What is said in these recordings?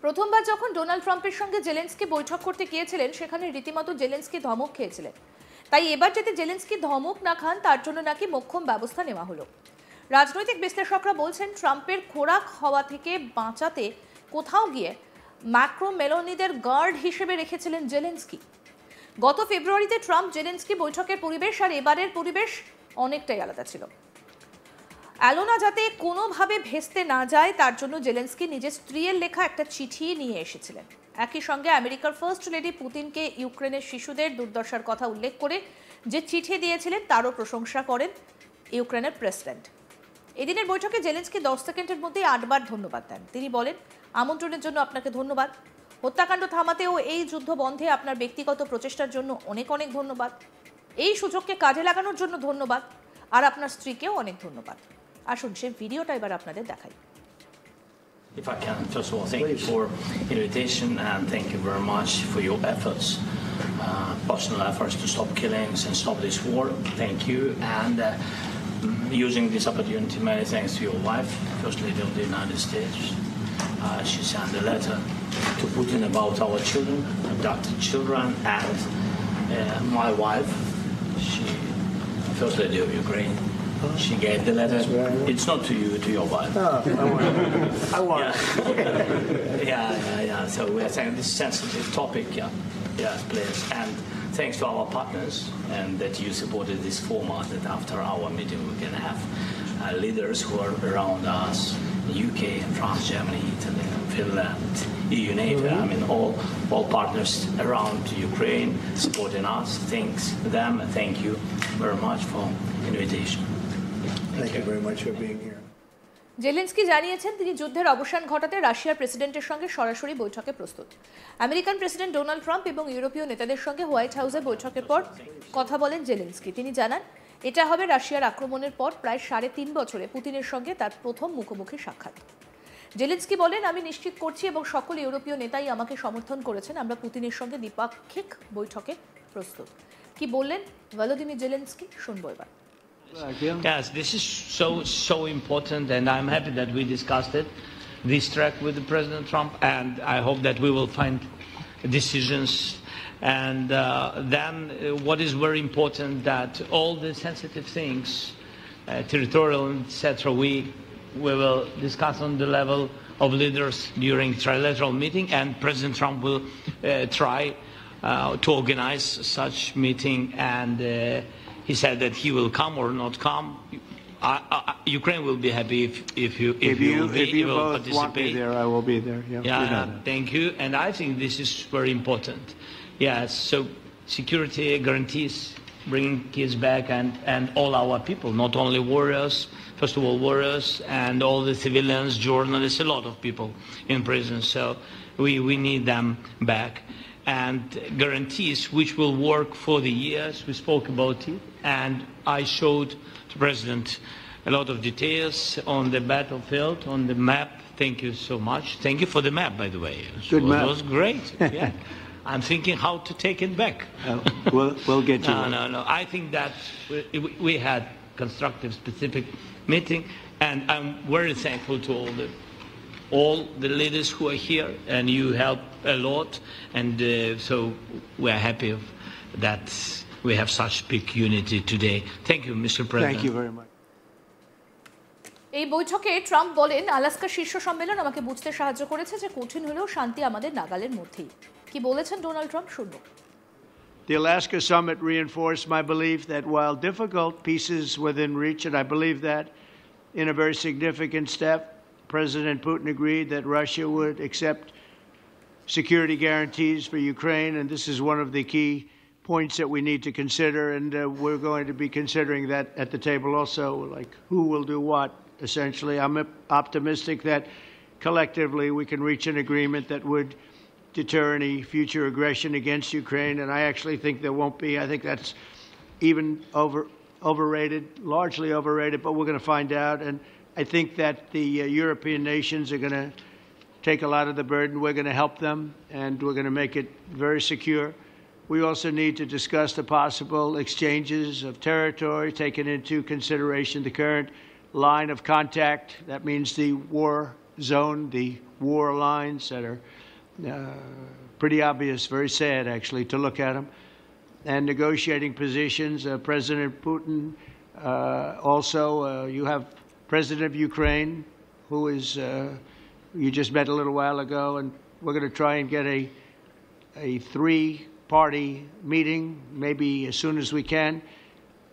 প্রথমবার যখন ডোনাল্ড ট্রাম্পের সঙ্গে জেলেনস্কি বৈঠক করতে গিয়েছিলেন সেখানে রীতিমতো জেলেনস্কি ধমক খেয়েছিলেন। তাই এবার যাতে জেলেনস্কি ধমক না খান তার জন্য নাকি মোক্ষম ব্যবস্থা নেওয়া হলো। রাজনৈতিক বিশ্লেষকরা বলছেন ট্রাম্পের খোরাক হওয়া থেকে বাঁচাতে কোথাও গিয়ে ম্যাক্রো মেলোনিদের গার্ড হিসেবে রেখেছিলেন জেলেনস্কি। গত ফেব্রুয়ারিতে ট্রাম্প জেলেনস্কি বৈঠকের পরিবেশ আর এবারের পরিবেশ অনেকটাই আলাদা ছিল। অ্যালোনা যাতে কোনোভাবে ভেস্তে না যায় তার জন্য জেলেনস্কি নিজের স্ত্রীর লেখা একটা চিঠি নিয়ে এসেছিলেন। একই সঙ্গে আমেরিকার ফার্স্ট লেডি পুতিনকে ইউক্রেনের শিশুদের দুর্দশার কথা উল্লেখ করে যে চিঠি দিয়েছিলেন তারও প্রশংসা করেন ইউক্রেনের প্রেসিডেন্ট। এদিনের বৈঠকে জেলেনস্কি 10 সেকেন্ডের মধ্যেই 8 বার ধন্যবাদ দেন। তিনি বলেন, আমন্ত্রণের জন্য আপনাকে ধন্যবাদ, হত্যাকাণ্ড থামাতে ও এই যুদ্ধ বন্ধে আপনার ব্যক্তিগত প্রচেষ্টার জন্য অনেক অনেক ধন্যবাদ, এই সুযোগকে কাজে লাগানোর জন্য ধন্যবাদ, আর আপনার স্ত্রীকেও অনেক ধন্যবাদ। আসুন সেই ভিডিওটা এবার আপনাদের দেখাই। If I can, first of all, thank you for invitation and thank you very much for your efforts, personal efforts to stop killings and stop this war. Thank you. And using this opportunity, many thanks to your wife, First Lady of the United States. She sent a letter to Putin about our children, abducted children, and my wife, she, First Lady of Ukraine. She gave the letter. It's not to you, to your wife. I want it. Yeah. So we're saying this sensitive topic. Yes, please. And thanks to our partners and that you supported this format. That after our meeting we can have leaders who are around us: UK, France, Germany, Italy, Finland, EU, NATO. I mean, all partners around Ukraine supporting us. Thanks them. Thank you very much for invitation. Thank you very much for being here. Zelensky জানিয়েছেন তিনি যুদ্ধের অবসান ঘটাতে রাশিয়ার প্রেসিডেন্টের সঙ্গে সরাসরি বৈঠকে প্রস্তুত। আমেরিকান প্রেসিডেন্ট ডোনাল্ড ট্রাম্প এবং ইউরোপীয় নেতাদের সঙ্গে হোয়াইট হাউসে বৈঠকের পর কথা বলেন জেলেনস্কি। তিনি জানান এটা হবে রাশিয়ার আক্রমণের পর প্রায় 3.5 বছরে পুতিনের সঙ্গে তার প্রথম মুখোমুখি সাক্ষাৎ। জেলেনস্কি বলেন, আমি নিশ্চিত করছি এবং সকল ইউরোপীয় নেতাই আমাকে সমর্থন করেছেন, আমরা পুতিনের সঙ্গে দ্বিপাক্ষিক বৈঠকে প্রস্তুত। কি বললেন ভলোদিমির জেলেনস্কি, শুনবো এবার। Yes, this is so important, and I'm happy that we discussed this track with the President Trump, and I hope that we will find decisions. And then what is very important, that all the sensitive things, territorial, etc., we will discuss on the level of leaders during trilateral meeting, and President Trump will try to organize such meeting, and he said that he will come or not come. Ukraine will be happy if you both participate. want me there, I will be there. Yeah, thank you. And I think this is very important. Yes, so security guarantees, bringing kids back, and all our people, not only warriors, first of all warriors, and all the civilians, journalists, a lot of people in prison. So we need them back. And guarantees which will work for the years. We spoke about it, and I showed the President a lot of details on the battlefield, on the map. Thank you so much. Thank you for the map, by the way. Good map. It was great. Yeah. I'm thinking how to take it back. We'll get you. No. I think that we had constructive, specific meeting, and I'm very thankful to all the leaders who are here, and you help a lot, and so we're happy that we have such big unity today. Thank you, Mr. President. Thank you very much. এই বৈঠকে Trump বলেন, Alaska শীর্ষ সম্মেলন আমাকে বুঝতে সাহায্য করেছে যে কঠিন হলেও শান্তি আমাদের নাগালের মধ্যেই। কি বলেছেন ডোনাল্ড ট্রাম্প, শুনবো। The Alaska summit reinforced my belief that while difficult, peace is within reach, and I believe that in a very significant step, President Putin agreed that Russia would accept security guarantees for Ukraine, and this is one of the key points that we need to consider, and we're going to be considering that at the table also, like who will do what, essentially. I'm optimistic that collectively we can reach an agreement that would deter any future aggression against Ukraine, and I actually think there won't be. I think that's even overrated, largely overrated, but we're going to find out. And I think that the European nations are going to take a lot of the burden. We're going to help them, and we're going to make it very secure. We also need to discuss the possible exchanges of territory, taking into consideration the current line of contact. That means the war zone, the war lines that are pretty obvious, very sad actually to look at them, and negotiating positions. President Putin, also you have President of Ukraine, who is, you just met a little while ago, and we're going to try and get a three-party meeting, maybe as soon as we can.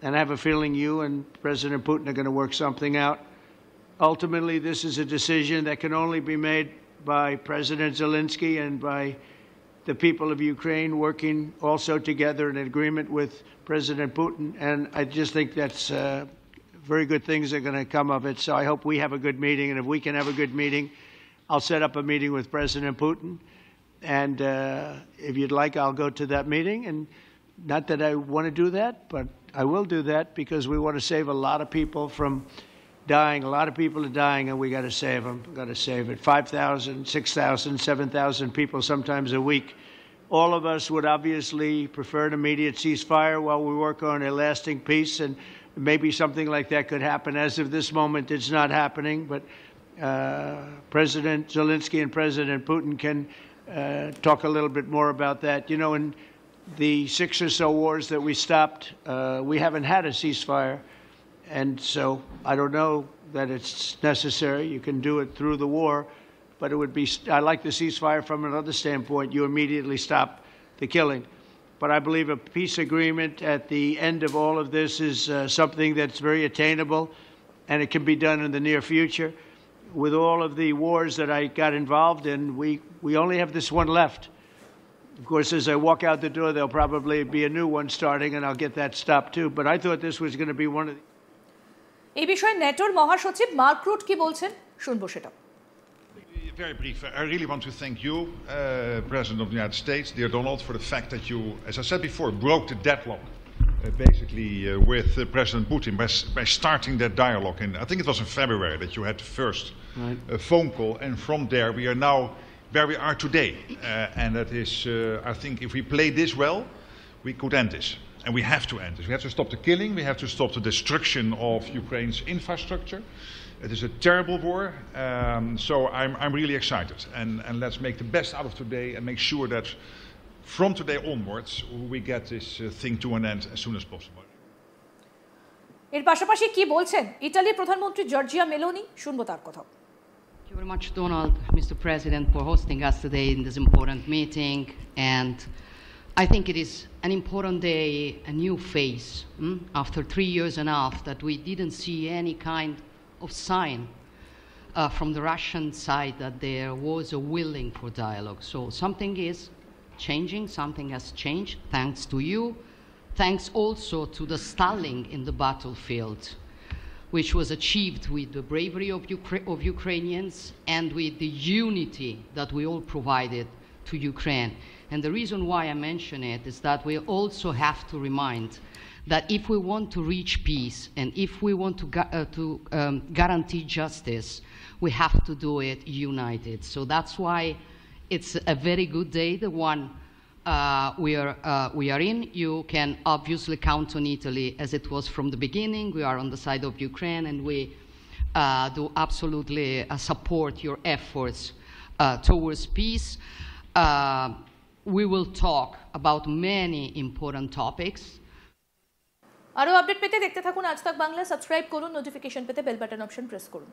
And I have a feeling you and President Putin are going to work something out. Ultimately, this is a decision that can only be made by President Zelensky and by the people of Ukraine working also together in agreement with President Putin. And I just think that's very good things are going to come of it. So I hope we have a good meeting. And if we can have a good meeting, I'll set up a meeting with President Putin. And if you'd like, I'll go to that meeting. And not that I want to do that, but I will do that because we want to save a lot of people from dying. A lot of people are dying, and we got to save them. Got to save it. 5,000, 6,000, 7,000 people sometimes a week. All of us would obviously prefer an immediate ceasefire while we work on a lasting peace, and maybe something like that could happen. As of this moment, it's not happening, but President Zelensky and President Putin can talk a little bit more about that. You know, in the 6 or so wars that we stopped, we haven't had a ceasefire. And so I don't know that it's necessary. You can do it through the war, but it would be, I like the ceasefire from another standpoint. You immediately stop the killing. But I believe a peace agreement at the end of all of this is something that's very attainable, and it can be done in the near future. With all of the wars that I got involved in, we only have this one left. Of course, as I walk out the door, there'll probably be a new one starting, and I'll get that stopped too. But I thought this was going to be one of the... এই বিষয়ে নেটোর মহাসচিব mark root কি বলছেন শুনবো সেটা। Very brief. I really want to thank you, President of the United States, dear Donald, for the fact that you, as I said before, broke the deadlock basically with President Putin by starting that dialogue. And I think it was in February that you had the first phone call, and from there we are now where we are today. And that is, I think, if we play this well, we could end this. And we have to end this. We have to stop the killing. We have to stop the destruction of Ukraine's infrastructure. It is a terrible war. So I'm really excited. And let's make the best out of today and make sure that from today onwards we get this thing to an end as soon as possible. এর পাশাপাশি কি বলছেন ইতালির প্রধানমন্ত্রী Giorgia Meloni শুনবো তার কথা। Thank you very much, Donald, Mr. President, for hosting us today in this important meeting. And I think it is an important day, a new phase, after 3 years and a half that we didn't see any kind of sign from the Russian side that there was a willing for dialogue. So something is changing, something has changed, thanks to you, thanks also to the stalling in the battlefield, which was achieved with the bravery of Ukrainians and with the unity that we all provided to Ukraine. And the reason why I mention it is that we also have to remind that if we want to reach peace and if we want to guarantee justice, we have to do it united. So that's why it's a very good day, the one we are in. You can obviously count on Italy as it was from the beginning. We are on the side of Ukraine, and we do absolutely support your efforts towards peace. We will talk about many important topics. আরো update পেতে দেখতে থাকুন আজ তাক Bangla, subscribe করুন, notification পেতে bell button option press করুন।